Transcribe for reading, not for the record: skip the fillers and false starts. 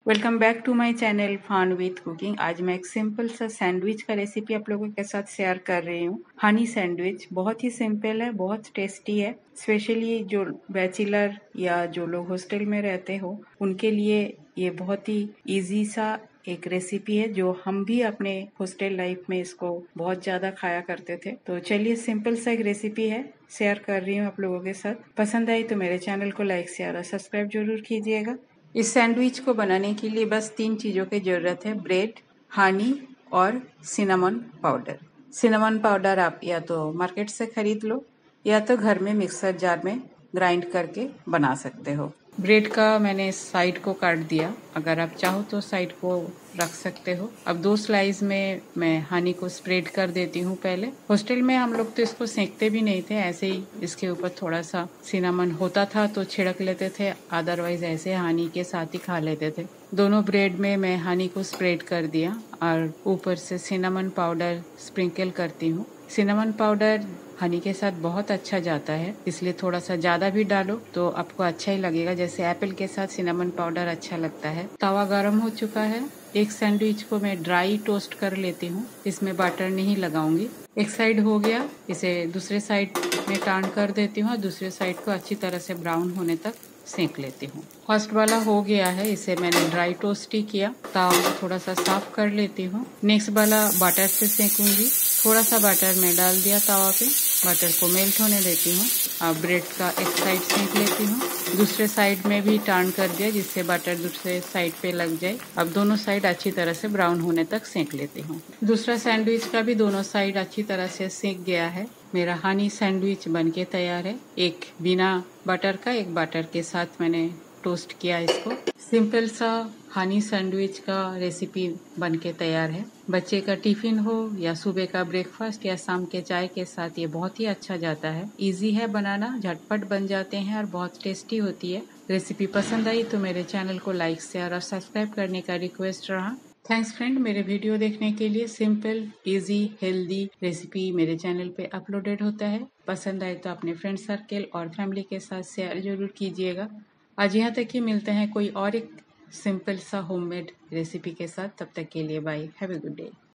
Welcome back to my channel Fun with Cooking. आज मैं एक सिंपल सा सैंडविच का रेसिपी आप लोगों के साथ शेयर कर रही हूँ। हनी सैंडविच बहुत ही सिंपल है, बहुत टेस्टी है। स्पेशली जो बैचलर या जो लोग हॉस्टल में रहते हो उनके लिए ये बहुत ही इजी सा एक रेसिपी है, जो हम भी अपने हॉस्टल लाइफ में इसको बहुत ज्यादा खाया करते थे। तो चलिए, सिंपल सा एक रेसिपी है, शेयर कर रही हूँ आप लोगों के साथ। पसंद आई तो मेरे चैनल को लाइक शेयर और सब्सक्राइब जरूर कीजिएगा। इस सैंडविच को बनाने के लिए बस 3 चीज़ों की ज़रूरत है: ब्रेड, हनी और सिनेमन पाउडर। सिनेमन पाउडर आप या तो मार्केट से खरीद लो या तो घर में मिक्सर जार में ग्राइंड करके बना सकते हो। ब्रेड का मैंने साइड को काट दिया, अगर आप चाहो तो साइड को रख सकते हो। अब 2 स्लाइस में मैं हनी को स्प्रेड कर देती हूँ। पहले हॉस्टल में हम लोग तो इसको सेंकते भी नहीं थे, ऐसे ही इसके ऊपर थोड़ा सा सिनेमन होता था तो छिड़क लेते थे, अदरवाइज ऐसे हनी के साथ ही खा लेते थे। दोनों ब्रेड में मैं हनी को स्प्रेड कर दिया और ऊपर से सिनेमन पाउडर स्प्रिंकल करती हूँ। सिनेमन पाउडर हनी के साथ बहुत अच्छा जाता है, इसलिए थोड़ा सा ज्यादा भी डालो तो आपको अच्छा ही लगेगा। जैसे एप्पल के साथ सिनेमन पाउडर अच्छा लगता है। तवा गरम हो चुका है। एक सैंडविच को मैं ड्राई टोस्ट कर लेती हूँ, इसमें बटर नहीं लगाऊंगी। एक साइड हो गया, इसे दूसरे साइड में टर्न कर देती हूँ और दूसरे साइड को अच्छी तरह से ब्राउन होने तक सेंक लेती हूँ। फर्स्ट वाला हो गया है, इसे मैंने ड्राई टोस्ट ही किया। तावा को थोड़ा सा साफ कर लेती हूँ। नेक्स्ट वाला बटर से सेंकूंगी। थोड़ा सा बटर मैं डाल दिया तवा पे, बटर को मेल्ट होने देती हूँ। अब ब्रेड का एक साइड सेंक लेती हूँ, दूसरे साइड में भी टर्न कर दिया जिससे बटर दूसरे साइड पे लग जाए। अब दोनों साइड अच्छी तरह से ब्राउन होने तक सेंक लेती हूँ। दूसरा सैंडविच का भी दोनों साइड अच्छी तरह से सेंक गया है। मेरा हनी सैंडविच बनके तैयार है। एक बिना बटर का, एक बटर के साथ मैंने टोस्ट किया इसको। सिंपल सा हनी सैंडविच का रेसिपी बनके तैयार है। बच्चे का टिफिन हो या सुबह का ब्रेकफास्ट या शाम के चाय के साथ ये बहुत ही अच्छा जाता है। इजी है बनाना, झटपट बन जाते हैं और बहुत टेस्टी होती है। रेसिपी पसंद आई तो मेरे चैनल को लाइक शेयर और सब्सक्राइब करने का रिक्वेस्ट रहा। थैंक्स फ्रेंड, मेरे वीडियो देखने के लिए। सिंपल, इजी, हेल्दी रेसिपी मेरे चैनल पे अपलोडेड होता है। पसंद आए तो अपने फ्रेंड सर्कल और फैमिली के साथ शेयर जरूर कीजिएगा। आज यहाँ तक ही, मिलते हैं कोई और एक सिंपल सा होममेड रेसिपी के साथ। तब तक के लिए bye, have a good day.